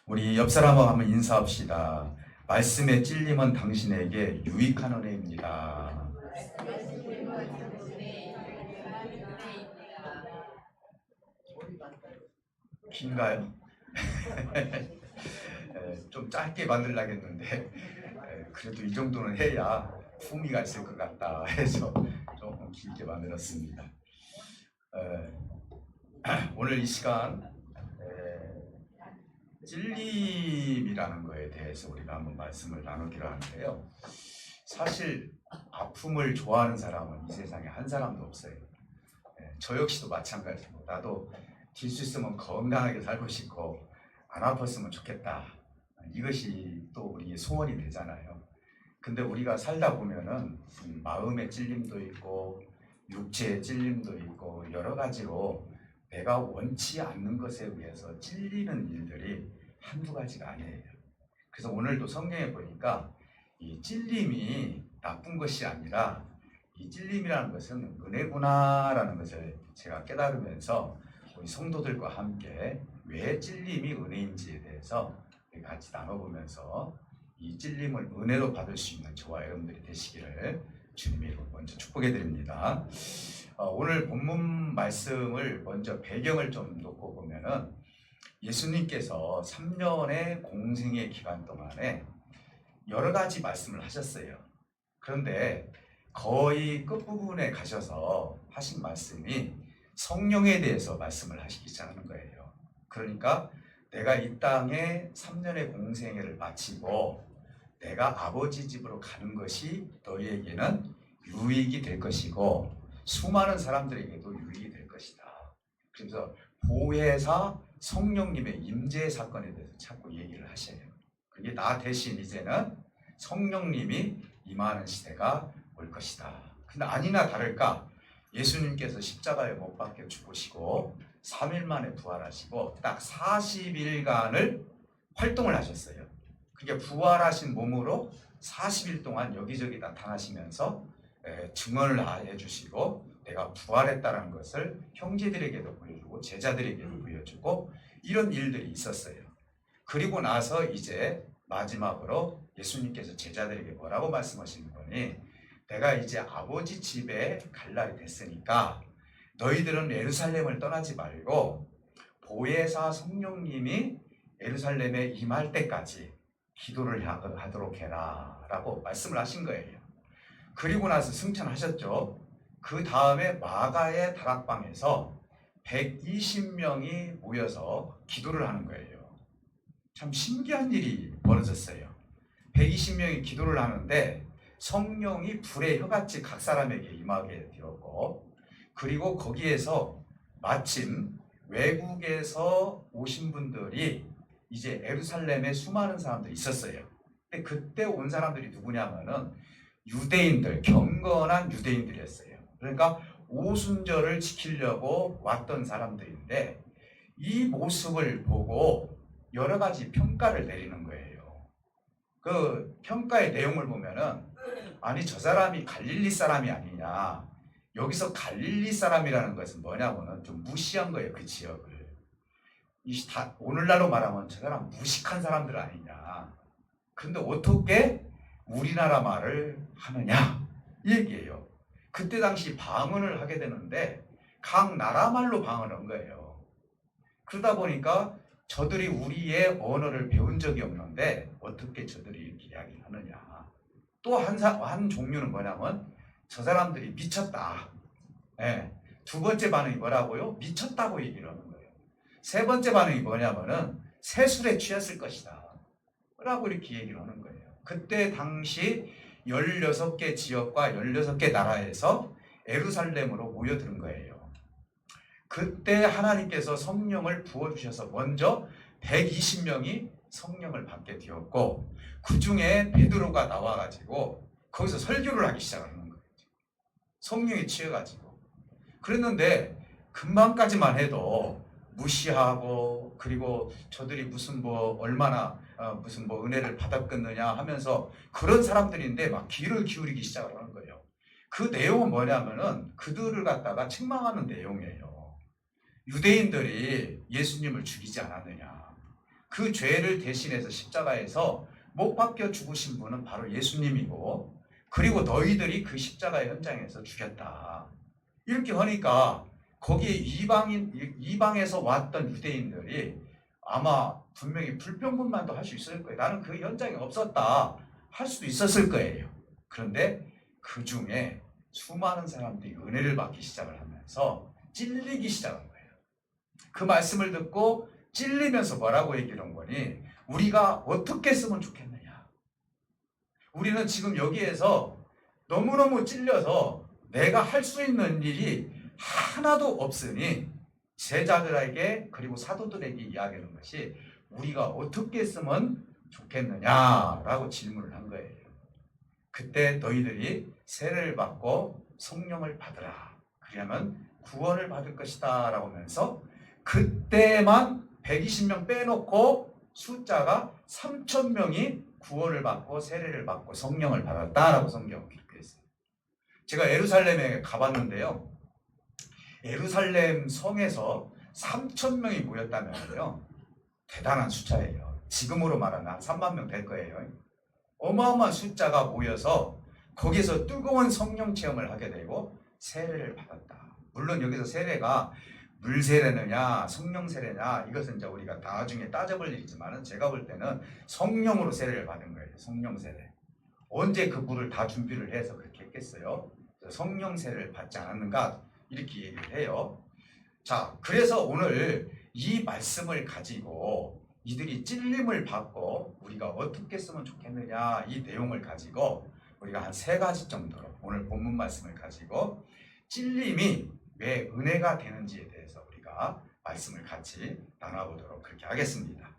우리 옆 사람하고 한번 인사합시다. 말씀의 찔림은 당신에게 유익한 은혜입니다. 긴가요? 좀 짧게 만들려겠는데 그래도 이 정도는 해야 품위가 있을 것 같다 해서 조금 길게 만들었습니다. 오늘 이 시간 찔림이라는 거에 대해서 우리가 한번 말씀을 나누기로 하는데요. 사실 아픔을 좋아하는 사람은 이 세상에 한 사람도 없어요. 저 역시도 마찬가지고, 나도 될 수 있으면 건강하게 살고 싶고 안 아팠으면 좋겠다, 이것이 또 우리의 소원이 되잖아요. 근데 우리가 살다 보면은 마음의 찔림도 있고 육체의 찔림도 있고 여러 가지로 내가 원치 않는 것에 의해서 찔리는 일들이 한두 가지가 아니에요. 그래서 오늘도 성경에 보니까 이 찔림이 나쁜 것이 아니라 이 찔림이라는 것은 은혜구나라는 것을 제가 깨달으면서 우리 성도들과 함께 왜 찔림이 은혜인지에 대해서 같이 나눠보면서 이 찔림을 은혜로 받을 수 있는 저와 여러분들이 되시기를 주님의 이름으로 먼저 축복해 드립니다. 오늘 본문 말씀을 먼저 배경을 좀 놓고 보면은 예수님께서 3년의 공생의 기간 동안에 여러 가지 말씀을 하셨어요. 그런데 거의 끝부분에 가셔서 하신 말씀이 성령에 대해서 말씀을 하시기 시작하는 거예요. 그러니까 내가 이 땅에 3년의 공생애를 마치고 내가 아버지 집으로 가는 것이 너희에게는 유익이 될 것이고 수많은 사람들에게도 유익이 될 것이다. 그래서 보혜사 성령님의 임재 사건에 대해서 자꾸 얘기를 하셔요. 그게 나 대신 이제는 성령님이 임하는 시대가 올 것이다. 근데 아니나 다를까 예수님께서 십자가에 못 박혀 죽으시고 3일 만에 부활하시고 딱 40일간을 활동을 하셨어요. 그게 부활하신 몸으로 40일 동안 여기저기 나타나시면서 증언을 해주시고 내가 부활했다는 것을 형제들에게도 보여주고 제자들에게도 보여주고 이런 일들이 있었어요. 그리고 나서 이제 마지막으로 예수님께서 제자들에게 뭐라고 말씀하시는 거니, 내가 이제 아버지 집에 갈 날이 됐으니까 너희들은 예루살렘을 떠나지 말고 보혜사 성령님이 예루살렘에 임할 때까지 기도를 하도록 해라 라고 말씀을 하신 거예요. 그리고 나서 승천하셨죠. 그 다음에 마가의 다락방에서 120명이 모여서 기도를 하는 거예요. 참 신기한 일이 벌어졌어요. 120명이 기도를 하는데 성령이 불의 혀같이 각 사람에게 임하게 되었고, 그리고 거기에서 마침 외국에서 오신 분들이 이제 예루살렘에 수많은 사람들이 있었어요. 근데 그때 온 사람들이 누구냐면은 유대인들, 경건한 유대인들이었어요. 그러니까 오순절을 지키려고 왔던 사람들인데 이 모습을 보고 여러 가지 평가를 내리는 거예요. 그 평가의 내용을 보면은 아니 저 사람이 갈릴리 사람이 아니냐, 여기서 갈릴리 사람이라는 것은 뭐냐면은 좀 무시한 거예요. 그 지역을. 오늘날로 말하면 저 사람 무식한 사람들 아니냐. 근데 어떻게 우리나라 말을 하느냐 이 얘기예요. 그때 당시 방언을 하게 되는데 각 나라 말로 방언을 한 거예요. 그러다 보니까 저들이 우리의 언어를 배운 적이 없는데 어떻게 저들이 이렇게 이야기를 하느냐. 또 한 종류는 뭐냐면 저 사람들이 미쳤다. 네. 두 번째 반응이 뭐라고요? 미쳤다고 얘기를 하는 거예요. 세 번째 반응이 뭐냐면은 새술에 취했을 것이다 라고 이렇게 얘기를 하는 거예요. 그때 당시 16개 지역과 16개 나라에서 예루살렘으로 모여드는 거예요. 그때 하나님께서 성령을 부어주셔서 먼저 120명이 성령을 받게 되었고, 그 중에 베드로가 나와가지고 거기서 설교를 하기 시작하는 거예요. 성령에 취해가지고. 그랬는데 금방까지만 해도 무시하고, 그리고 저들이 무슨 뭐 얼마나 무슨 뭐 은혜를 받았겠느냐 하면서 그런 사람들인데 막 귀를 기울이기 시작을 하는 거예요. 그 내용은 뭐냐면은 그들을 갖다가 책망하는 내용이에요. 유대인들이 예수님을 죽이지 않았느냐, 그 죄를 대신해서 십자가에서 못 박혀 죽으신 분은 바로 예수님이고, 그리고 너희들이 그 십자가 현장에서 죽였다. 이렇게 하니까 거기에 이방에서 왔던 유대인들이 아마 분명히 불평불만도 할 수 있을 거예요. 나는 그 현장에 없었다 할 수도 있었을 거예요. 그런데 그 중에 수많은 사람들이 은혜를 받기 시작을 하면서 찔리기 시작한 거예요. 그 말씀을 듣고 찔리면서 뭐라고 얘기를 한 거니? 우리가 어떻게 쓰면 좋겠느냐? 우리는 지금 여기에서 너무너무 찔려서 내가 할 수 있는 일이 하나도 없으니 제자들에게 그리고 사도들에게 이야기하는 것이 우리가 어떻게 쓰면 좋겠느냐라고 질문을 한 거예요. 그때 너희들이 세례를 받고 성령을 받으라. 그러면 구원을 받을 것이다 라고 하면서 그때만 120명 빼놓고 숫자가 3,000명이 구원을 받고 세례를 받고 성령을 받았다라고 성경은 기록했어요. 제가 예루살렘에 가봤는데요. 예루살렘 성에서 3,000명이 모였다면요. 대단한 숫자예요. 지금으로 말하면 한 3만 명 될 거예요. 어마어마한 숫자가 모여서 거기서 뜨거운 성령 체험을 하게 되고 세례를 받았다. 물론 여기서 세례가 물 세례느냐 성령 세례냐 이것은 이제 우리가 나중에 따져볼 일이지만 제가 볼 때는 성령으로 세례를 받은 거예요. 성령 세례. 언제 그 물을 다 준비를 해서 그렇게 했겠어요? 성령 세례를 받지 않았는가 이렇게 얘기를 해요. 자, 그래서 오늘 이 말씀을 가지고 이들이 찔림을 받고 우리가 어떻게 쓰면 좋겠느냐 이 내용을 가지고 우리가 한 3가지 정도로 오늘 본문 말씀을 가지고 찔림이 왜 은혜가 되는지에 대해서 우리가 말씀을 같이 나눠보도록 그렇게 하겠습니다.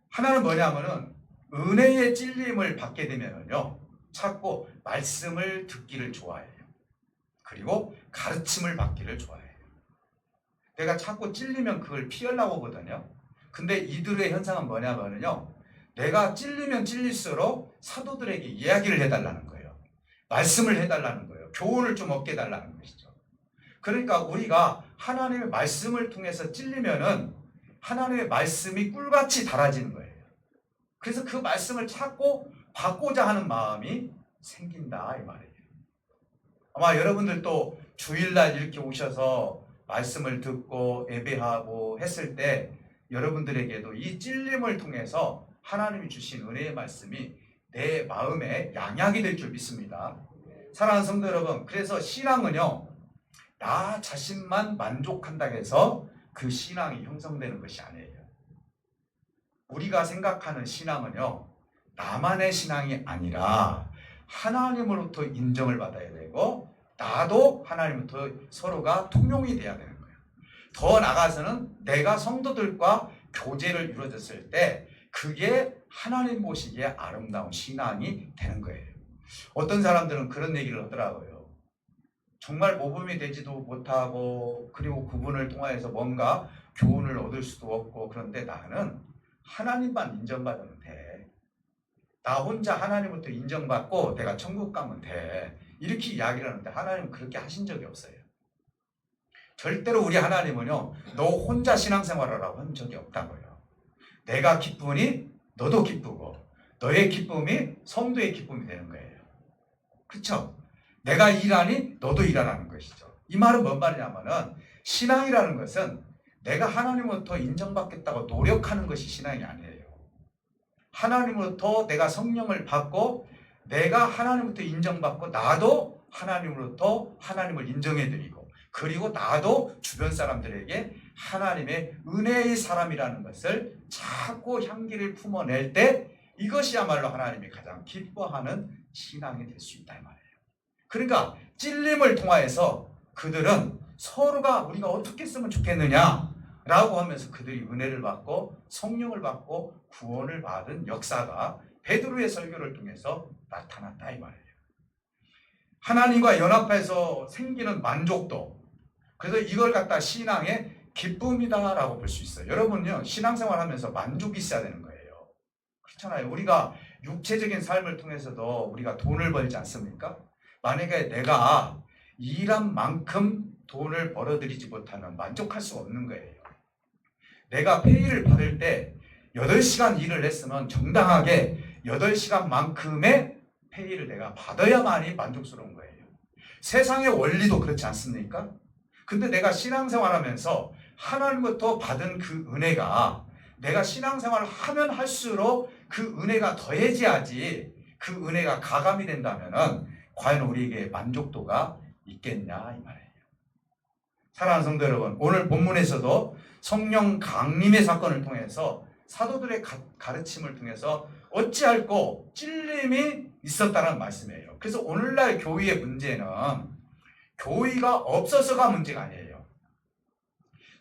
하나는 뭐냐면은 은혜의 찔림을 받게 되면은요 자꾸 말씀을 듣기를 좋아해요. 그리고 가르침을 받기를 좋아해요. 내가 자꾸 찔리면 그걸 피하려고 하거든요. 근데 이들의 현상은 뭐냐면요 내가 찔리면 찔릴수록 사도들에게 이야기를 해달라는 거예요. 말씀을 해달라는 거예요. 교훈을 좀 얻게 해달라는 것이죠. 그러니까 우리가 하나님의 말씀을 통해서 찔리면은 하나님의 말씀이 꿀같이 달아지는 거예요. 그래서 그 말씀을 찾고 받고자 하는 마음이 생긴다 이 말이에요. 아마 여러분들도 주일날 이렇게 오셔서 말씀을 듣고 예배하고 했을 때 여러분들에게도 이 찔림을 통해서 하나님이 주신 은혜의 말씀이 내 마음에 양약이 될 줄 믿습니다. 사랑하는 성도 여러분, 그래서 신앙은요 나 자신만 만족한다고 해서 그 신앙이 형성되는 것이 아니에요. 우리가 생각하는 신앙은요 나만의 신앙이 아니라 하나님으로부터 인정을 받아야 되고 나도 하나님부터 서로가 통용이 돼야 되는 거예요. 더 나아가서는 내가 성도들과 교제를 이루어졌을 때 그게 하나님 보시기에 아름다운 신앙이 되는 거예요. 어떤 사람들은 그런 얘기를 하더라고요. 정말 모범이 되지도 못하고 그리고 그분을 통하여서 뭔가 교훈을 얻을 수도 없고 그런데 나는 하나님만 인정받으면 돼. 나 혼자 하나님부터 인정받고 내가 천국 가면 돼. 이렇게 이야기를 하는데 하나님은 그렇게 하신 적이 없어요. 절대로 우리 하나님은요 너 혼자 신앙생활을 하라고 한 적이 없다고요. 내가 기쁘니 너도 기쁘고 너의 기쁨이 성도의 기쁨이 되는 거예요. 그렇죠? 내가 일하니 너도 일하라는 것이죠. 이 말은 뭔 말이냐면은 신앙이라는 것은 내가 하나님으로부터 인정받겠다고 노력하는 것이 신앙이 아니에요. 하나님으로부터 내가 성령을 받고 내가 하나님으로부터 인정받고 나도 하나님으로부터 하나님을 인정해드리고 그리고 나도 주변 사람들에게 하나님의 은혜의 사람이라는 것을 자꾸 향기를 품어낼 때 이것이야말로 하나님이 가장 기뻐하는 신앙이 될 수 있다 이 말이에요. 그러니까 찔림을 통하여서 그들은 서로가 우리가 어떻게 쓰면 좋겠느냐 라고 하면서 그들이 은혜를 받고 성령을 받고 구원을 받은 역사가 베드로의 설교를 통해서 나타났다 이 말이에요. 하나님과 연합해서 생기는 만족도, 그래서 이걸 갖다 신앙의 기쁨이다라고 볼 수 있어요. 여러분요 신앙생활 하면서 만족이 있어야 되는 거예요. 그렇잖아요. 우리가 육체적인 삶을 통해서도 우리가 돈을 벌지 않습니까? 만약에 내가 일한 만큼 돈을 벌어들이지 못하면 만족할 수 없는 거예요. 내가 페이를 받을 때 8시간 일을 했으면 정당하게 8시간만큼의 페이를 내가 받아야만이 만족스러운 거예요. 세상의 원리도 그렇지 않습니까? 근데 내가 신앙생활하면서 하나님부터 받은 그 은혜가 내가 신앙생활을 하면 할수록 그 은혜가 더해져야지 그 은혜가 가감이 된다면은 과연 우리에게 만족도가 있겠냐 이 말이에요. 사랑하는 성도 여러분, 오늘 본문에서도 성령 강림의 사건을 통해서 사도들의 가르침을 통해서 어찌할꼬 찔림이 있었다는 말씀이에요. 그래서 오늘날 교회의 문제는 교회가 없어서가 문제가 아니에요.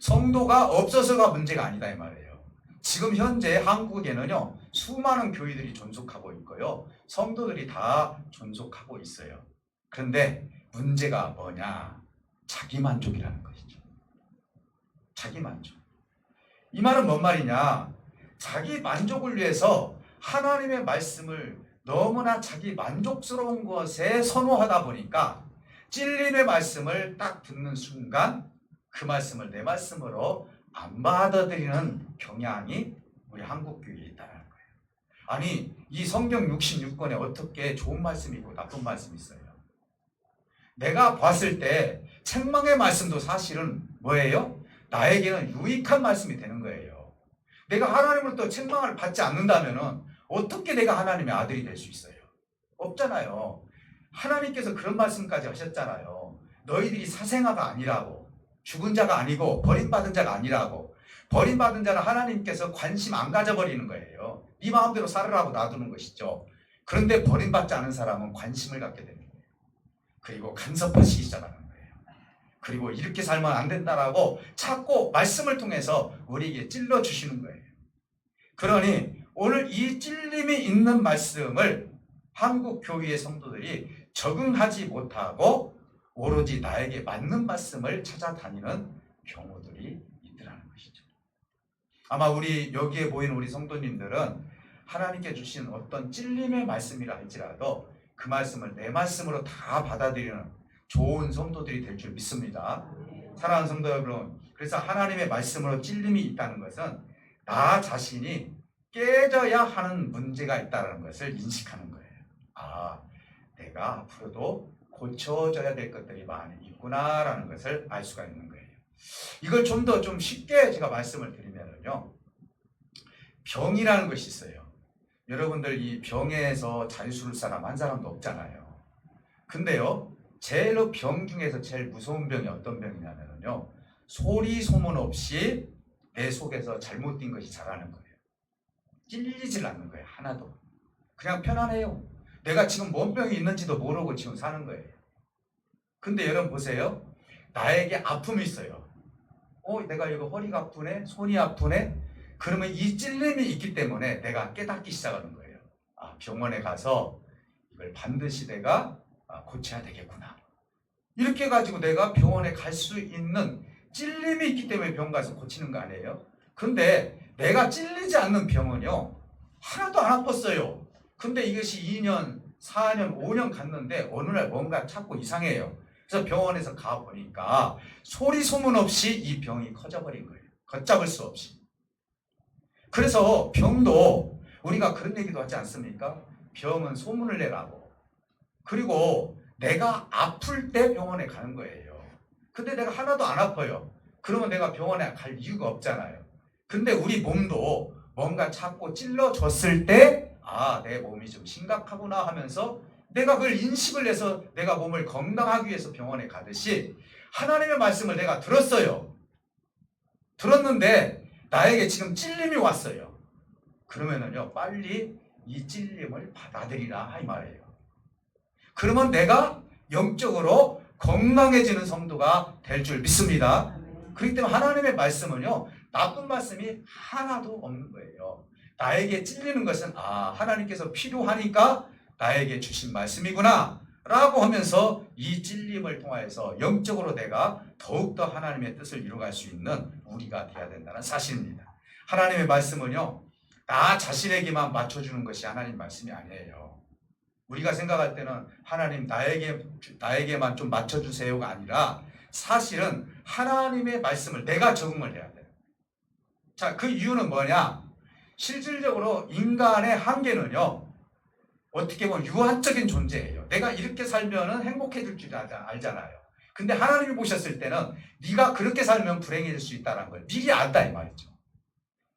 성도가 없어서가 문제가 아니다 이 말이에요. 지금 현재 한국에는요 수많은 교회들이 존속하고 있고요 성도들이 다 존속하고 있어요. 그런데 문제가 뭐냐? 자기만족이라는 것이죠. 자기만족. 이 말은 뭔 말이냐? 자기 만족을 위해서 하나님의 말씀을 너무나 자기 만족스러운 것에 선호하다 보니까 찔림의 말씀을 딱 듣는 순간 그 말씀을 내 말씀으로 안 받아들이는 경향이 우리 한국 교회에 있다는 거예요. 아니 이 성경 66권에 어떻게 좋은 말씀이 있고 나쁜 말씀이 있어요? 내가 봤을 때 책망의 말씀도 사실은 뭐예요? 나에게는 유익한 말씀이 되는 거예요. 내가 하나님으로부터 책망을 받지 않는다면 어떻게 내가 하나님의 아들이 될 수 있어요? 없잖아요. 하나님께서 그런 말씀까지 하셨잖아요. 너희들이 사생아가 아니라고, 죽은 자가 아니고 버림받은 자가 아니라고. 버림받은 자는 하나님께서 관심 안 가져버리는 거예요. 네 마음대로 살으라고 놔두는 것이죠. 그런데 버림받지 않은 사람은 관심을 갖게 됩니다. 그리고 간섭하시기 시작하는 거예요. 그리고 이렇게 살면 안 된다라고 자꾸 말씀을 통해서 우리에게 찔러주시는 거예요. 그러니 오늘 이 찔림이 있는 말씀을 한국 교회의 성도들이 적응하지 못하고 오로지 나에게 맞는 말씀을 찾아다니는 경우들이 있더라는 것이죠. 아마 우리 여기에 보이는 우리 성도님들은 하나님께 주신 어떤 찔림의 말씀이라 할지라도 그 말씀을 내 말씀으로 다 받아들이는 좋은 성도들이 될 줄 믿습니다. 사랑하는 성도 여러분, 그래서 하나님의 말씀으로 찔림이 있다는 것은 나 자신이 깨져야 하는 문제가 있다는 것을 인식하는 거예요. 아, 내가 앞으로도 고쳐져야 될 것들이 많이 있구나라는 것을 알 수가 있는 거예요. 이걸 좀 더 좀 쉽게 제가 말씀을 드리면요, 병이라는 것이 있어요. 여러분들 이 병에서 자유스러울 사람 한 사람도 없잖아요. 근데요, 제일로 병 중에서 제일 무서운 병이 어떤 병이냐면요, 소리 소문 없이 내 속에서 잘못된 것이 자라는 거예요. 찔리질 않는 거예요. 하나도. 그냥 편안해요. 내가 지금 뭔 병이 있는지도 모르고 지금 사는 거예요. 근데 여러분 보세요. 나에게 아픔이 있어요. 내가 이거 허리가 아프네, 손이 아프네. 그러면 이 찔림이 있기 때문에 내가 깨닫기 시작하는 거예요. 아, 병원에 가서 이걸 반드시 내가 고쳐야 되겠구나. 이렇게 해가지고 내가 병원에 갈 수 있는 찔림이 있기 때문에 병원 가서 고치는 거 아니에요? 근데 내가 찔리지 않는 병은요, 하나도 안 아팠어요. 근데 이것이 2년, 4년, 5년 갔는데 어느 날 뭔가 자꾸 이상해요. 그래서 병원에서 가보니까 소리 소문 없이 이 병이 커져버린 거예요. 걷잡을 수 없이. 그래서 병도 우리가 그런 얘기도 하지 않습니까? 병은 소문을 내라고. 그리고 내가 아플 때 병원에 가는 거예요. 근데 내가 하나도 안 아파요. 그러면 내가 병원에 갈 이유가 없잖아요. 근데 우리 몸도 뭔가 자꾸 찔러줬을 때, 아, 내 몸이 좀 심각하구나 하면서 내가 그걸 인식을 해서 내가 몸을 건강하기 위해서 병원에 가듯이 하나님의 말씀을 내가 들었어요. 들었는데 나에게 지금 찔림이 왔어요. 그러면은요, 빨리 이 찔림을 받아들이라 이 말이에요. 그러면 내가 영적으로 건강해지는 성도가 될 줄 믿습니다. 그렇기 때문에 하나님의 말씀은요, 나쁜 말씀이 하나도 없는 거예요. 나에게 찔리는 것은 하나님께서 필요하니까 나에게 주신 말씀이구나 라고 하면서 이 찔림을 통하여서 영적으로 내가 더욱더 하나님의 뜻을 이루어갈 수 있는 우리가 되어야 된다는 사실입니다. 하나님의 말씀은요, 나 자신에게만 맞춰주는 것이 하나님 말씀이 아니에요. 우리가 생각할 때는 하나님 나에게만 좀 맞춰주세요가 아니라 사실은 하나님의 말씀을 내가 적응을 해야 돼요. 자, 그 이유는 뭐냐? 실질적으로 인간의 한계는요, 어떻게 보면 유한적인 존재예요. 내가 이렇게 살면은 행복해질 줄 알잖아요. 근데 하나님이 보셨을 때는 네가 그렇게 살면 불행해질 수 있다는 걸 미리 안다 이 말이죠.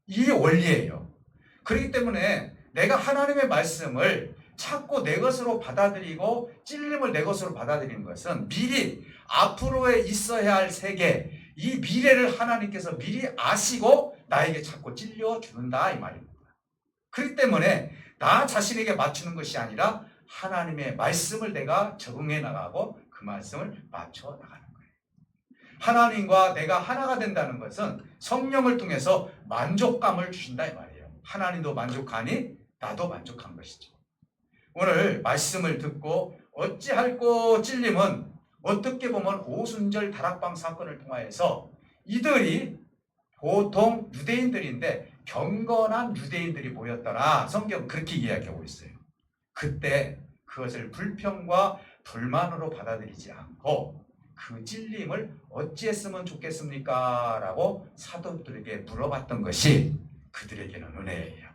이게 원리예요. 그렇기 때문에 내가 하나님의 말씀을 찾고 내 것으로 받아들이고 찔림을 내 것으로 받아들이는 것은 미리 앞으로에 있어야 할 세계, 이 미래를 하나님께서 미리 아시고 나에게 자꾸 찔려주는다 이 말입니다. 그렇기 때문에 나 자신에게 맞추는 것이 아니라 하나님의 말씀을 내가 적응해 나가고 그 말씀을 맞춰 나가는 거예요. 하나님과 내가 하나가 된다는 것은 성령을 통해서 만족감을 주신다 이 말이에요. 하나님도 만족하니 나도 만족한 것이죠. 오늘 말씀을 듣고 어찌할꼬 찔림은 어떻게 보면 오순절 다락방 사건을 통하여서 이들이 보통 유대인들인데 경건한 유대인들이 모였더라. 성경은 그렇게 이야기하고 있어요. 그때 그것을 불평과 불만으로 받아들이지 않고 그 찔림을 어찌했으면 좋겠습니까? 라고 사도들에게 물어봤던 것이 그들에게는 은혜예요.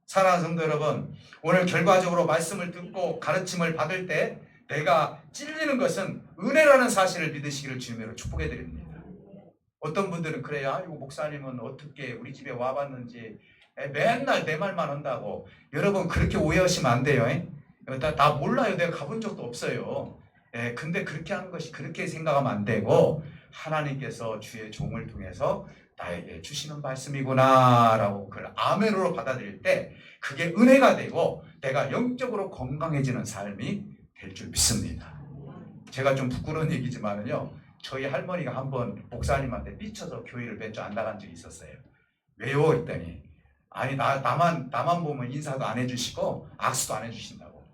사랑하는 성도 여러분, 오늘 결과적으로 말씀을 듣고 가르침을 받을 때 내가 찔리는 것은 은혜라는 사실을 믿으시기를 주님으로 축복해 드립니다. 어떤 분들은 그래요. 아이고 목사님은 어떻게 우리 집에 와봤는지 맨날 내 말만 한다고. 여러분 그렇게 오해하시면 안 돼요. 나 몰라요. 내가 가본 적도 없어요. 근데 그렇게 하는 것이 그렇게 생각하면 안 되고 하나님께서 주의 종을 통해서 나에게 주시는 말씀이구나 라고 그걸 아멘으로 받아들일 때 그게 은혜가 되고 내가 영적으로 건강해지는 삶이 될 줄 믿습니다. 제가 좀 부끄러운 얘기지만은요, 저희 할머니가 한번 목사님한테 삐쳐서 교회를 몇 주 안 나간 적이 있었어요. 왜요? 그랬더니 아니 나만 보면 인사도 안 해주시고 악수도 안 해주신다고.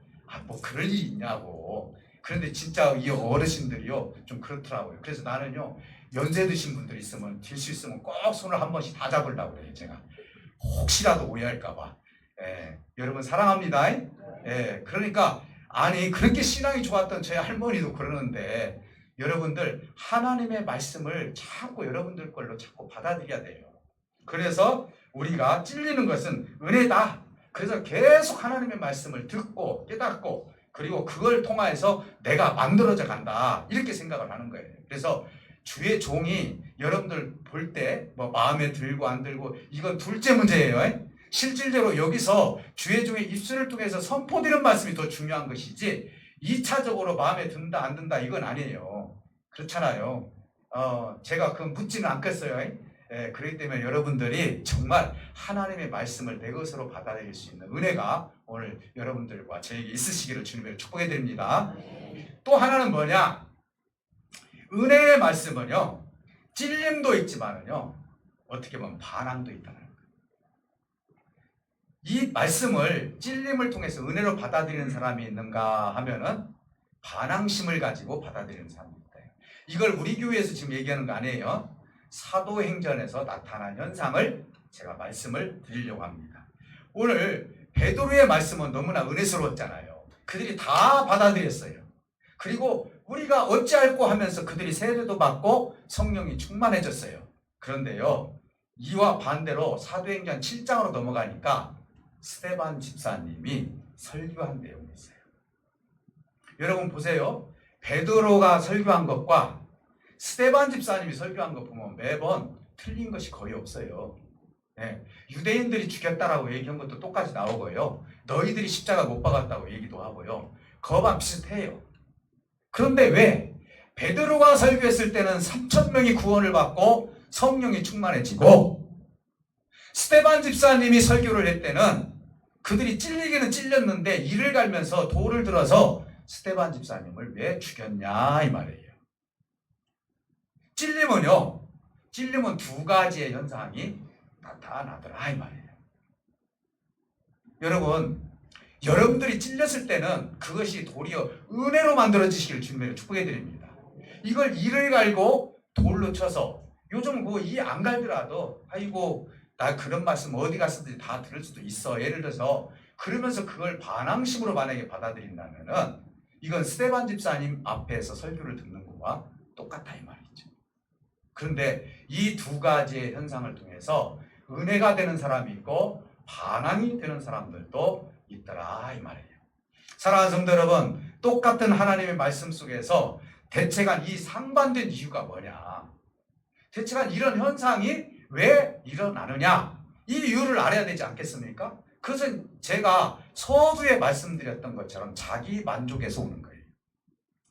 뭐 그럴 일이 있냐고. 그런데 진짜 이 어르신들이요 좀 그렇더라고요. 그래서 나는요 연세 드신 분들 있으면 될 수 있으면 꼭 손을 한 번씩 다 잡으려고 그래요. 제가 혹시라도 오해할까봐. 여러분 사랑합니다. 그러니까 아니 그렇게 신앙이 좋았던 저희 할머니도 그러는데 여러분들 하나님의 말씀을 자꾸 여러분들 걸로 자꾸 받아들여야 돼요. 그래서 우리가 찔리는 것은 은혜다. 그래서 계속 하나님의 말씀을 듣고 깨닫고 그리고 그걸 통해서 내가 만들어져 간다 이렇게 생각을 하는 거예요. 그래서 주의 종이 여러분들 볼 때 뭐 마음에 들고 안 들고 이건 둘째 문제예요. 실질적으로 여기서 주의 종의 입술을 통해서 선포되는 말씀이 더 중요한 것이지 2차적으로 마음에 든다 안 든다 이건 아니에요. 그렇잖아요. 제가 그건 묻지는 않겠어요. 그렇기 때문에 여러분들이 정말 하나님의 말씀을 내 것으로 받아들일 수 있는 은혜가 오늘 여러분들과 저에게 있으시기를 주님을 축복해 드립니다. 또 하나는 뭐냐? 은혜의 말씀은요, 찔림도 있지만은요, 어떻게 보면 반항도 있다는 거예요. 이 말씀을 찔림을 통해서 은혜로 받아들이는 사람이 있는가 하면은 반항심을 가지고 받아들이는 사람이 있다. 이걸 우리 교회에서 지금 얘기하는 거 아니에요. 사도행전에서 나타난 현상을 제가 말씀을 드리려고 합니다. 오늘 베드로의 말씀은 너무나 은혜스러웠잖아요. 그들이 다 받아들였어요. 그리고 우리가 어찌할꼬 하면서 그들이 세례도 받고 성령이 충만해졌어요. 그런데요, 이와 반대로 사도행전 7장으로 넘어가니까 스데반 집사님이 설교한 내용이 있어요. 여러분 보세요. 베드로가 설교한 것과 스데반 집사님이 설교한 것 보면 매번 틀린 것이 거의 없어요. 유대인들이 죽였다라고 얘기한 것도 똑같이 나오고요. 너희들이 십자가 못 박았다고 얘기도 하고요. 거반 비슷해요. 그런데 왜 베드로가 설교했을 때는 3,000명이 구원을 받고 성령이 충만해지고 스데반 집사님이 설교를 할 때는 그들이 찔리기는 찔렸는데 이를 갈면서 돌을 들어서 스데반 집사님을 왜 죽였냐 이 말이에요. 찔림은 두 가지의 현상이 나타나더라 이 말이에요. 여러분들이 찔렸을 때는 그것이 도리어 은혜로 만들어지시기를 주님으로 축복해 드립니다. 이걸 이를 갈고 돌로 쳐서 요즘 이 안 갈더라도 아이고 나 그런 말씀 어디 갔었든지 다 들을 수도 있어. 예를 들어서 그러면서 그걸 반항심으로 만약에 받아들인다면은 이건 스데반 집사님 앞에서 설교를 듣는 것과 똑같다 이 말이죠. 그런데 이 두 가지의 현상을 통해서 은혜가 되는 사람이 있고 반항이 되는 사람들도 있더라 이 말이에요. 사랑하는 성도 여러분, 똑같은 하나님의 말씀 속에서 대체간 이 상반된 이유가 뭐냐? 대체간 이런 현상이 왜 일어나느냐? 이 이유를 알아야 되지 않겠습니까? 그것은 제가 서두에 말씀드렸던 것처럼 자기 만족에서 오는 거예요.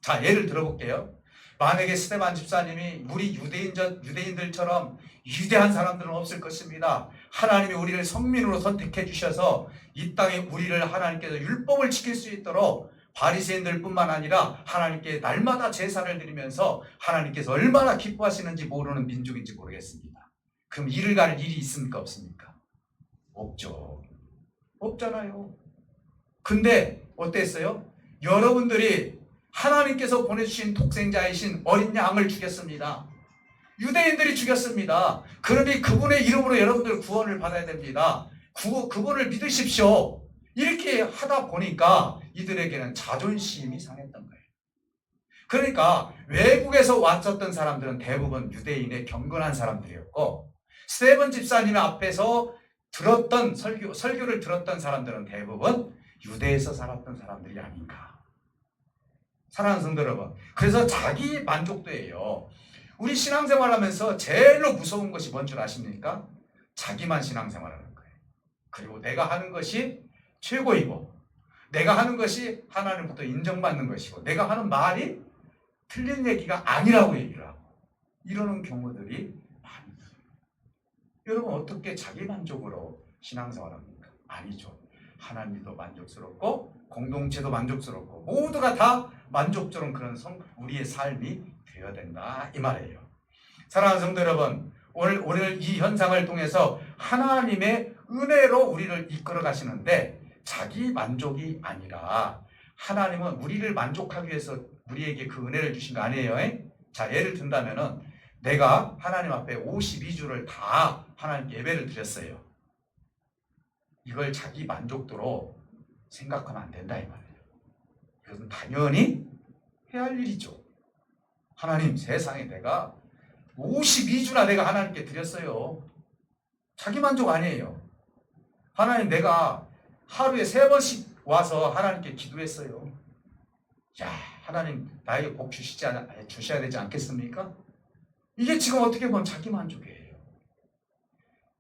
자, 예를 들어볼게요. 만약에 스데반 집사님이 우리 유대인들처럼 위대한 사람들은 없을 것입니다. 하나님이 우리를 성민으로 선택해 주셔서 이 땅에 우리를 하나님께서 율법을 지킬 수 있도록 바리새인들뿐만 아니라 하나님께 날마다 제사를 드리면서 하나님께서 얼마나 기뻐하시는지 모르는 민족인지 모르겠습니다. 그럼 이를 갈 일이 있습니까? 없습니까? 없죠. 없잖아요. 근데 어땠어요? 여러분들이 하나님께서 보내주신 독생자이신 어린 양을 죽였습니다. 유대인들이 죽였습니다. 그러니 그분의 이름으로 여러분들 구원을 받아야 됩니다. 그분을 믿으십시오. 이렇게 하다 보니까 이들에게는 자존심이 상했던 거예요. 그러니까 외국에서 왔었던 사람들은 대부분 유대인의 경건한 사람들이었고, 스데반 집사님 앞에서 들었던 설교를 들었던 사람들은 대부분 유대에서 살았던 사람들이 아닌가. 사랑하는 성도 여러분, 그래서 자기 만족도예요. 우리 신앙생활하면서 제일로 무서운 것이 뭔 줄 아십니까? 자기만 신앙생활하는 거예요. 그리고 내가 하는 것이 최고이고, 내가 하는 것이 하나님부터 인정받는 것이고, 내가 하는 말이 틀린 얘기가 아니라고 얘기를 하고, 이러는 경우들이 많이 있어요. 여러분, 어떻게 자기 만족으로 신앙생활합니까? 아니죠. 하나님도 만족스럽고 공동체도 만족스럽고 모두가 다 만족스러운 그런 우리의 삶이 되어야 된다 이 말이에요. 사랑하는 성도 여러분, 오늘 이 현상을 통해서 하나님의 은혜로 우리를 이끌어 가시는데 자기 만족이 아니라 하나님은 우리를 만족하기 위해서 우리에게 그 은혜를 주신 거 아니에요? 자, 예를 든다면은 내가 하나님 앞에 52주를 다 하나님께 예배를 드렸어요. 이걸 자기 만족도로 생각하면 안 된다 이 말이에요. 이것은 당연히 해야 할 일이죠. 하나님, 세상에 내가 52주나 내가 하나님께 드렸어요. 자기 만족 아니에요. 하나님, 내가 하루에 3번씩 와서 하나님께 기도했어요. 야, 하나님 나에게 복 주셔야 되지 않겠습니까? 이게 지금 어떻게 보면 자기 만족이에요.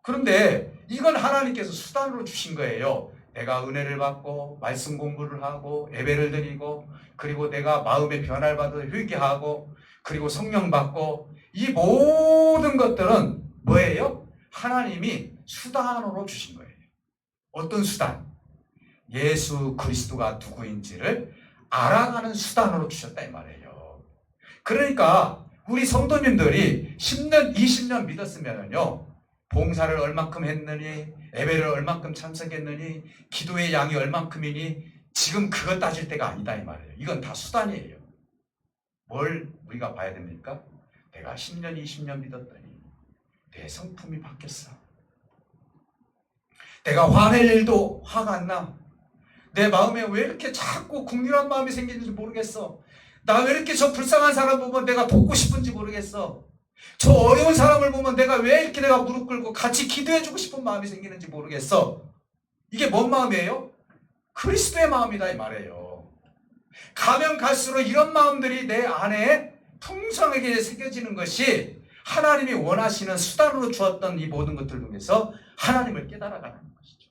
그런데 이건 하나님께서 수단으로 주신 거예요. 내가 은혜를 받고 말씀 공부를 하고 예배를 드리고 그리고 내가 마음의 변화를 받아 회개하고 그리고 성령 받고 이 모든 것들은 뭐예요? 하나님이 수단으로 주신 거예요. 어떤 수단? 예수 그리스도가 누구인지를 알아가는 수단으로 주셨다 이 말이에요. 그러니까 우리 성도님들이 10년, 20년 믿었으면요, 봉사를 얼만큼 했느니, 예배를 얼만큼 참석했느니, 기도의 양이 얼만큼이니, 지금 그것 따질 때가 아니다 이 말이에요. 이건 다 수단이에요. 뭘 우리가 봐야 됩니까? 내가 10년, 20년 믿었더니 내 성품이 바뀌었어. 내가 화낼 일도 화가 안 나. 내 마음에 왜 이렇게 자꾸 긍휼한 마음이 생기는지 모르겠어. 나 왜 이렇게 저 불쌍한 사람 보면 내가 돕고 싶은지 모르겠어. 저 어려운 사람을 보면 왜 이렇게 내가 무릎 꿇고 같이 기도해주고 싶은 마음이 생기는지 모르겠어. 이게 뭔 마음이에요? 그리스도의 마음이다 이 말이에요. 가면 갈수록 이런 마음들이 내 안에 풍성하게 새겨지는 것이 하나님이 원하시는 수단으로 주었던 이 모든 것들 중에서 하나님을 깨달아가는 것이죠.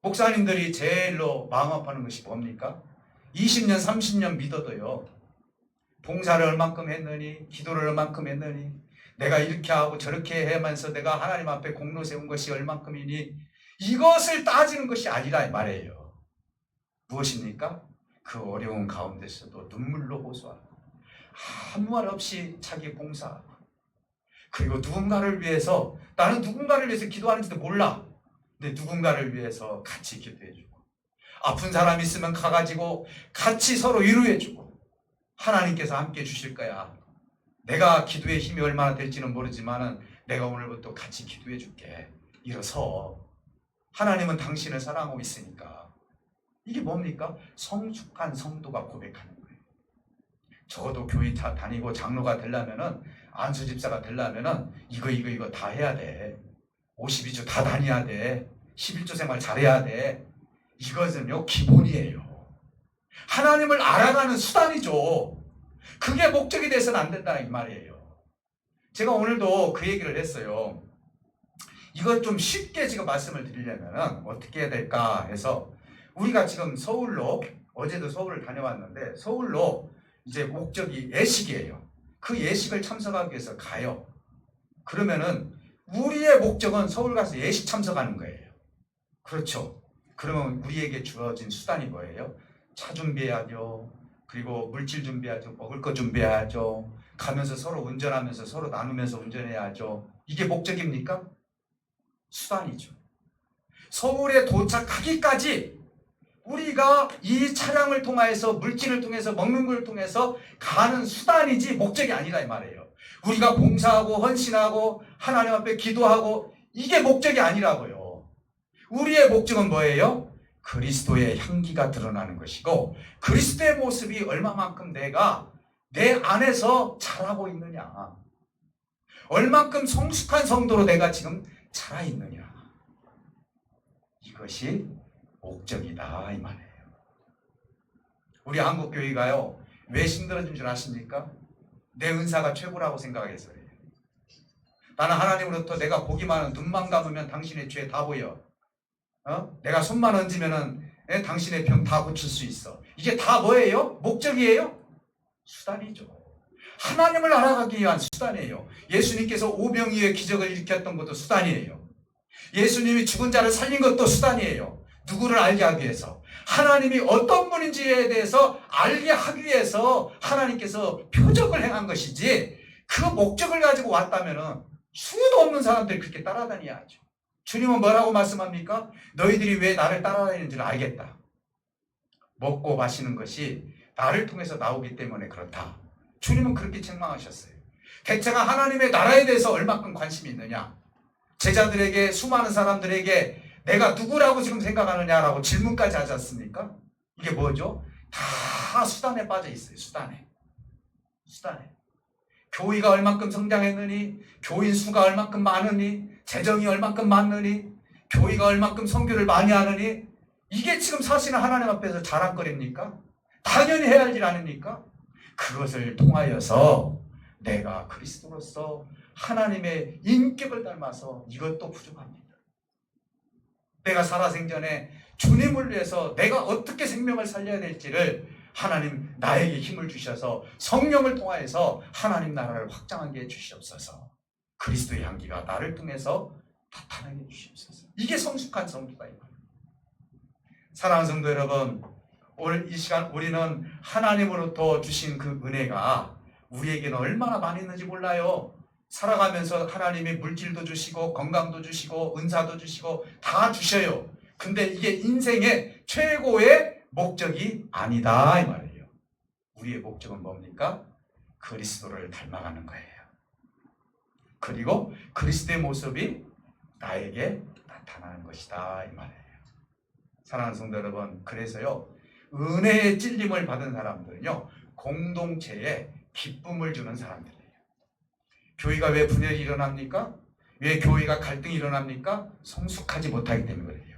목사님들이 제일로 마음 아파하는 것이 뭡니까? 20년, 30년 믿어도요, 봉사를 얼만큼 했느니, 기도를 얼만큼 했느니, 내가 이렇게 하고 저렇게 하면서 내가 하나님 앞에 공로 세운 것이 얼만큼이니, 이것을 따지는 것이 아니라 이 말이에요. 무엇입니까? 그 어려운 가운데서도 눈물로 호소하고 아무 말 없이 자기 봉사하고, 그리고 누군가를 위해서, 나는 누군가를 위해서 기도하는지도 몰라. 근데 누군가를 위해서 같이 기도해주고, 아픈 사람 있으면 가가지고 같이 서로 위로해주고, 하나님께서 함께 주실 거야. 내가 기도의 힘이 얼마나 될지는 모르지만 내가 오늘부터 같이 기도해 줄게. 일어서. 하나님은 당신을 사랑하고 있으니까. 이게 뭡니까? 성숙한 성도가 고백하는 거예요. 적어도 교회 다니고 장로가 되려면은, 안수 집사가 되려면은 이거 다 해야 돼. 52주 다 다녀야 돼. 11조 생활 잘해야 돼. 이것은요 기본이에요. 하나님을 알아가는 수단이죠. 그게 목적이 돼서는 안 된다 이 말이에요. 제가 오늘도 그 얘기를 했어요. 이걸 좀 쉽게 지금 말씀을 드리려면 어떻게 해야 될까 해서, 우리가 지금 서울로, 어제도 서울을 다녀왔는데 서울로 이제 목적이 예식이에요. 그 예식을 참석하기 위해서 가요. 그러면은 우리의 목적은 서울 가서 예식 참석하는 거예요. 그렇죠. 그러면 우리에게 주어진 수단이 뭐예요? 차 준비해야죠. 그리고 물질 준비해야죠. 먹을 거 준비해야죠. 가면서 서로 운전하면서 서로 나누면서 운전해야죠. 이게 목적입니까? 수단이죠. 서울에 도착하기까지 우리가 이 차량을 통해서, 물질을 통해서, 먹는 걸 통해서 가는 수단이지 목적이 아니라 이 말이에요. 우리가 봉사하고 헌신하고 하나님 앞에 기도하고 이게 목적이 아니라고요. 우리의 목적은 뭐예요? 그리스도의 향기가 드러나는 것이고, 그리스도의 모습이 얼마만큼 내가 내 안에서 자라고 있느냐, 얼만큼 성숙한 성도로 내가 지금 자라 있느냐, 이것이 목적이다 이 말이에요. 우리 한국교회가요 왜 힘들어진 줄 아십니까? 내 은사가 최고라고 생각해서 그래요. 나는 하나님으로부터 내가 보기만 하면, 눈만 감으면 당신의 죄 다 보여. 내가 손만 얹으면은 당신의 병 다 고칠 수 있어. 이게 다 뭐예요? 목적이에요? 수단이죠. 하나님을 알아가기 위한 수단이에요. 예수님께서 오병이어의 기적을 일으켰던 것도 수단이에요. 예수님이 죽은 자를 살린 것도 수단이에요. 누구를 알게 하기 위해서, 하나님이 어떤 분인지에 대해서 알게 하기 위해서 하나님께서 표적을 행한 것이지, 그 목적을 가지고 왔다면은 수도 없는 사람들이 그렇게 따라다녀야죠. 주님은 뭐라고 말씀합니까? 너희들이 왜 나를 따라다니는지를 알겠다. 먹고 마시는 것이 나를 통해서 나오기 때문에 그렇다. 주님은 그렇게 책망하셨어요. 대체가 하나님의 나라에 대해서 얼마큼 관심이 있느냐, 제자들에게, 수많은 사람들에게 내가 누구라고 지금 생각하느냐라고 질문까지 하지 않습니까? 이게 뭐죠? 다 수단에 빠져 있어요. 수단에. 교회가 얼만큼 성장했느니, 교인 수가 얼만큼 많으니, 재정이 얼만큼 많으니, 교회가 얼만큼 선교를 많이 하느니, 이게 지금 사실은 하나님 앞에서 자랑거리입니까? 당연히 해야 할 일 아닙니까? 그것을 통하여서 내가 그리스도로서 하나님의 인격을 닮아서, 이것도 부족합니다. 내가 살아생전에 주님을 위해서 내가 어떻게 생명을 살려야 될지를 하나님 나에게 힘을 주셔서 성령을 통하여서 하나님 나라를 확장하게 해주시옵소서. 그리스도의 향기가 나를 통해서 나타나게 해주시옵소서. 이게 성숙한 성도다 이 말이에요. 사랑하는 성도 여러분, 오늘 이 시간 우리는 하나님으로부터 주신 그 은혜가 우리에게는 얼마나 많이 있는지 몰라요. 살아가면서 하나님이 물질도 주시고 건강도 주시고 은사도 주시고 다 주셔요. 근데 이게 인생의 최고의 목적이 아니다 이 말이에요. 우리의 목적은 뭡니까? 그리스도를 닮아가는 거예요. 그리고 그리스도의 모습이 나에게 나타나는 것이다 이 말이에요. 사랑하는 성도 여러분, 그래서요 은혜의 찔림을 받은 사람들은요 공동체에 기쁨을 주는 사람들이에요. 교회가 왜 분열이 일어납니까? 왜 교회가 갈등이 일어납니까? 성숙하지 못하기 때문에 그래요.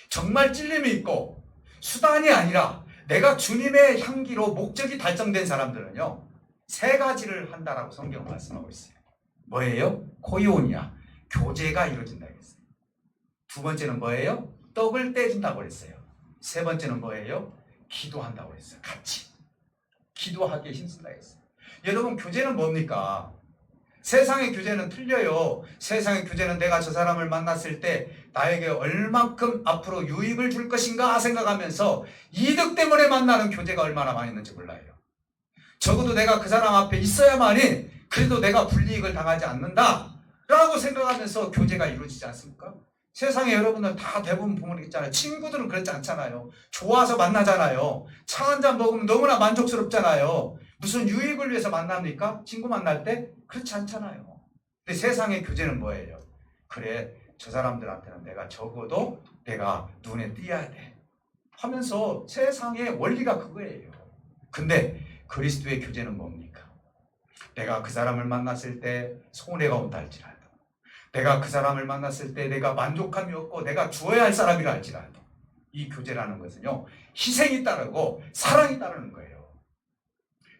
정말 찔림이 있고 수단이 아니라 내가 주님의 향기로 목적이 달성된 사람들은요 3가지를 한다라고 성경은 말씀하고 있어요. 뭐예요? 코이오니아, 교제가 이루어진다고 했어요. 2번째는 뭐예요? 떡을 떼준다고 그랬어요. 3번째는 뭐예요? 기도한다고 그랬어요. 같이 기도하기에 힘쓴다고 했어요. 여러분, 교제는 뭡니까? 세상의 교제는 틀려요. 세상의 교제는 내가 저 사람을 만났을 때 나에게 얼만큼 앞으로 유익을 줄 것인가 생각하면서 이득 때문에 만나는 교제가 얼마나 많이 있는지 몰라요. 적어도 내가 그 사람 앞에 있어야만이 그래도 내가 불이익을 당하지 않는다 라고 생각하면서 교제가 이루어지지 않습니까? 세상에 여러분들 다 대부분 보면 있잖아요. 친구들은 그렇지 않잖아요. 좋아서 만나잖아요. 차 한잔 먹으면 너무나 만족스럽잖아요. 무슨 유익을 위해서 만납니까? 친구 만날 때? 그렇지 않잖아요. 근데 세상의 교제는 뭐예요? 그래, 저 사람들한테는 내가 적어도 내가 눈에 띄어야 돼 하면서 세상의 원리가 그거예요. 근데 그리스도의 교제는 뭡니까? 내가 그 사람을 만났을 때 손해가 온다 할지라도, 내가 그 사람을 만났을 때 내가 만족함이 없고 내가 주어야 할 사람이라 할지라도, 이 교제라는 것은요, 희생이 따르고 사랑이 따르는 거예요.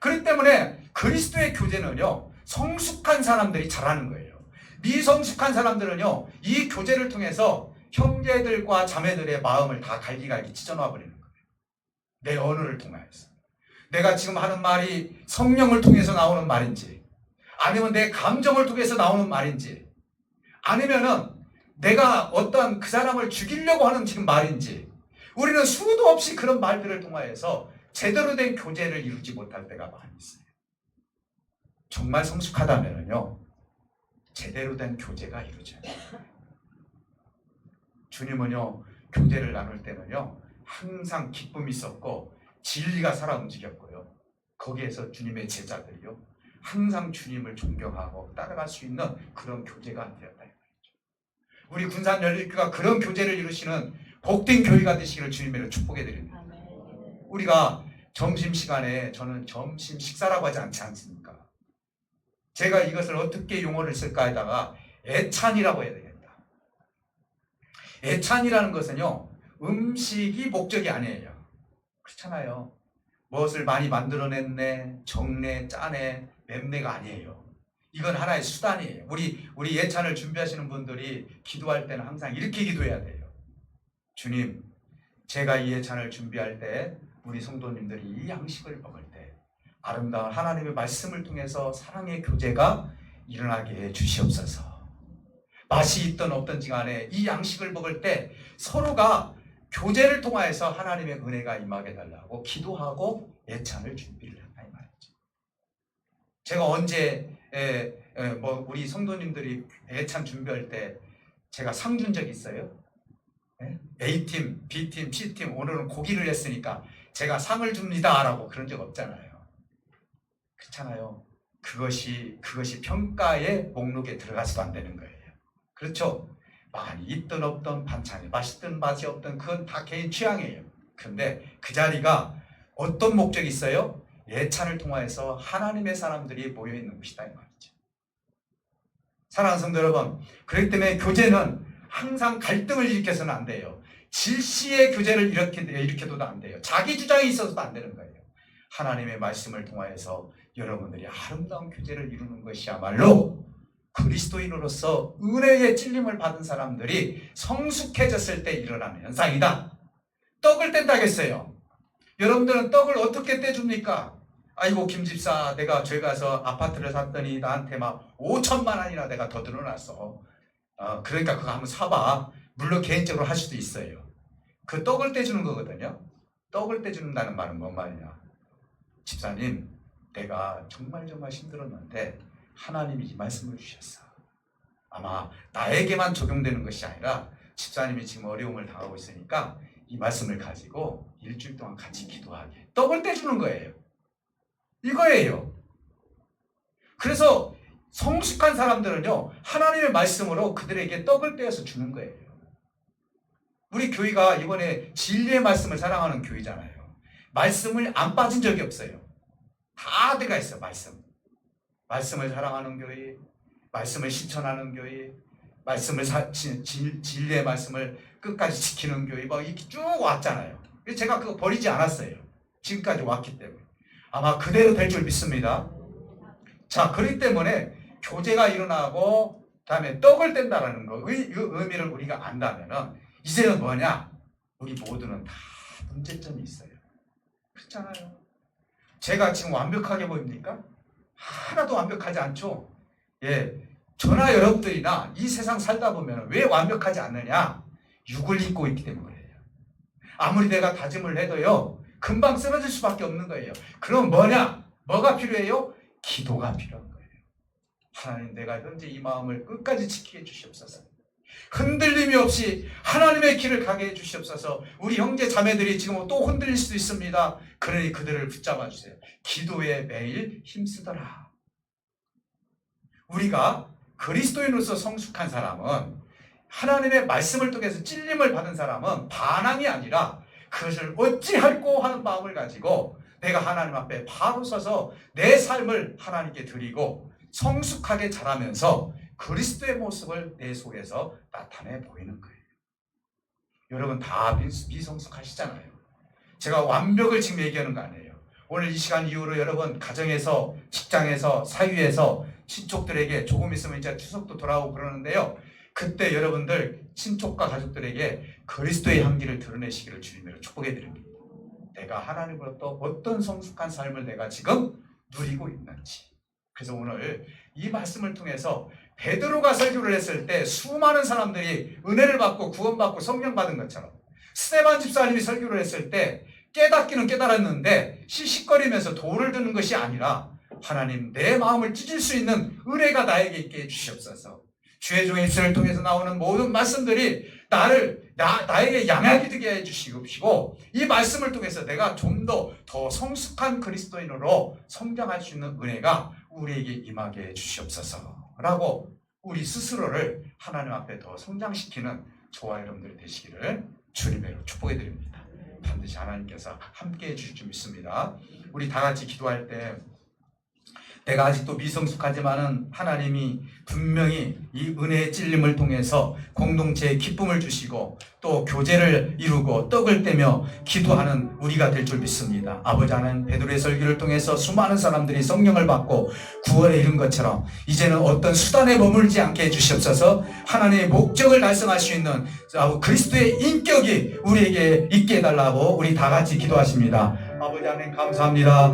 그렇기 때문에 그리스도의 교제는요, 성숙한 사람들이 잘하는 거예요. 미성숙한 사람들은요, 이 교제를 통해서 형제들과 자매들의 마음을 다 갈기갈기 찢어놔 버리는 거예요. 내 언어를 통해서. 내가 지금 하는 말이 성령을 통해서 나오는 말인지, 아니면 내 감정을 통해서 나오는 말인지, 아니면은 내가 어떤 그 사람을 죽이려고 하는 지금 말인지, 우리는 수도 없이 그런 말들을 통하여서 제대로 된 교제를 이루지 못할 때가 많이 있어요. 정말 성숙하다면요, 제대로 된 교제가 이루어져요. 주님은요, 교제를 나눌 때는요, 항상 기쁨이 있었고 진리가 살아 움직였고요. 거기에서 주님의 제자들이요, 항상 주님을 존경하고 따라갈 수 있는 그런 교제가 되었다. 우리 군산 열릴교가 그런 교제를 이루시는 복된 교회가 되시기를 주님으로 축복해 드립니다. 우리가 점심시간에, 저는 점심 식사라고 하지 않지 않습니까? 제가 이것을 어떻게 용어를 쓸까 하다가 애찬이라고 해야 되겠다. 애찬이라는 것은요, 음식이 목적이 아니에요. 그렇잖아요. 무엇을 많이 만들어냈네, 적네, 짜네, 맵네가 아니에요. 이건 하나의 수단이에요. 우리 예찬을 준비하시는 분들이 기도할 때는 항상 이렇게 기도해야 돼요. 주님, 제가 이 예찬을 준비할 때 우리 성도님들이 이 양식을 먹을 때 아름다운 하나님의 말씀을 통해서 사랑의 교제가 일어나게 해 주시옵소서. 맛이 있든 없든지 간에 이 양식을 먹을 때 서로가 교제를 통하여서 하나님의 은혜가 임하게 달라고 기도하고 예찬을 준비를 한다 이 말이죠. 제가 언제 우리 성도님들이 예찬 준비할 때 제가 상 준 적이 있어요? A팀, B팀, C팀 오늘은 고기를 했으니까 제가 상을 줍니다 라고 그런 적 없잖아요. 그렇잖아요. 그것이 평가의 목록에 들어가서도 안 되는 거예요. 그렇죠? 많이 있든 없든 반찬이 맛있든 맛이 없든 그건 다 개인 취향이에요. 근데 그 자리가 어떤 목적이 있어요? 예찬을 통하여서 하나님의 사람들이 모여있는 곳이다 이 말이죠. 사랑하는 성도 여러분, 그렇기 때문에 교제는 항상 갈등을 일으켜서는 안 돼요. 질시의 교제를 일으켜도 안 돼요. 자기 주장이 있어서도 안 되는 거예요. 하나님의 말씀을 통하여서 여러분들이 아름다운 교제를 이루는 것이야말로 그리스도인으로서 은혜의 찔림을 받은 사람들이 성숙해졌을 때 일어나는 현상이다. 떡을 뗀다겠어요. 여러분들은 떡을 어떻게 떼줍니까? 아이고 김집사, 내가 저기 가서 아파트를 샀더니 나한테 막 5천만 원이나 내가 더 늘어났어. 그러니까 그거 한번 사봐. 물론 개인적으로 할 수도 있어요. 그 떡을 떼주는 거거든요. 떡을 떼준다는 말은 뭔 말이냐? 집사님, 내가 정말 힘들었는데 하나님이 이 말씀을 주셨어. 아마 나에게만 적용되는 것이 아니라 집사님이 지금 어려움을 당하고 있으니까 이 말씀을 가지고 일주일 동안 같이 기도하게. 떡을 떼주는 거예요. 이거예요. 그래서 성숙한 사람들은요, 하나님의 말씀으로 그들에게 떡을 떼어서 주는 거예요. 우리 교회가 이번에 진리의 말씀을 사랑하는 교회잖아요. 말씀을 안 빠진 적이 없어요. 다 들어가 있어요. 말씀을 사랑하는 교회, 말씀을 실천하는 교회, 진리의 말씀을 끝까지 지키는 교회, 막 이렇게 쭉 왔잖아요. 제가 그거 버리지 않았어요. 지금까지 왔기 때문에. 아마 그대로 될 줄 믿습니다. 자, 그렇기 때문에 교제가 일어나고 그다음에 떡을 뗀다라는 거, 의미를 우리가 안다면은 이제는 뭐냐? 우리 모두는 다 문제점이 있어요. 그렇잖아요. 제가 지금 완벽하게 보입니까? 하나도 완벽하지 않죠? 예. 저나 여러분들이나 이 세상 살다 보면 왜 완벽하지 않느냐? 육을 입고 있기 때문에 그래요. 아무리 내가 다짐을 해도요, 금방 쓰러질 수밖에 없는 거예요. 그럼 뭐냐? 뭐가 필요해요? 기도가 필요한 거예요. 하나님, 내가 현재 이 마음을 끝까지 지키게 해주시옵소서. 흔들림이 없이 하나님의 길을 가게 해주시옵소서. 우리 형제 자매들이 지금 또 흔들릴 수도 있습니다. 그러니 그들을 붙잡아 주세요. 기도에 매일 힘쓰더라. 우리가 그리스도인으로서 성숙한 사람은, 하나님의 말씀을 통해서 찔림을 받은 사람은 반항이 아니라 그것을 어찌할꼬 하는 마음을 가지고 내가 하나님 앞에 바로 서서 내 삶을 하나님께 드리고 성숙하게 자라면서 그리스도의 모습을 내 속에서 나타내 보이는 거예요. 여러분 다 미성숙하시잖아요. 제가 완벽을 지금 얘기하는 거 아니에요. 오늘 이 시간 이후로 여러분 가정에서, 직장에서, 사회에서 친족들에게 조금 있으면 이제 추석도 돌아오고 그러는데요. 그때 여러분들 친족과 가족들에게 그리스도의 향기를 드러내시기를 주님으로 축복해 드립니다. 내가 하나님으로부터 어떤 성숙한 삶을 내가 지금 누리고 있는지. 그래서 오늘 이 말씀을 통해서 베드로가 설교를 했을 때 수많은 사람들이 은혜를 받고 구원받고 성령 받은 것처럼 스데반 집사님이 설교를 했을 때 깨닫기는 깨달았는데 씩씩거리면서 돌을 드는 것이 아니라 하나님 내 마음을 찢을 수 있는 은혜가 나에게 있게 해주시옵소서. 주의 종의 입술을 통해서 나오는 모든 말씀들이 나에게 양약이 되게 해주시옵시고 이 말씀을 통해서 내가 좀 더 성숙한 그리스도인으로 성장할 수 있는 은혜가 우리에게 임하게 해주시옵소서 라고 우리 스스로를 하나님 앞에 더 성장시키는 저와 여러분들이 되시기를 주님으로 축복해 드립니다. 반드시 하나님께서 함께 해주실 줄 믿습니다. 우리 다 같이 기도할 때 내가 아직도 미성숙하지만은 하나님이 분명히 이 은혜의 찔림을 통해서 공동체에 기쁨을 주시고 또 교제를 이루고 떡을 떼며 기도하는 우리가 될 줄 믿습니다. 아버지 하나님 베드로의 설교를 통해서 수많은 사람들이 성령을 받고 구원에 이른 것처럼 이제는 어떤 수단에 머물지 않게 해주시옵소서. 하나님의 목적을 달성할 수 있는 그리스도의 인격이 우리에게 있게 해달라고 우리 다 같이 기도하십니다. 아버지 하나님 감사합니다.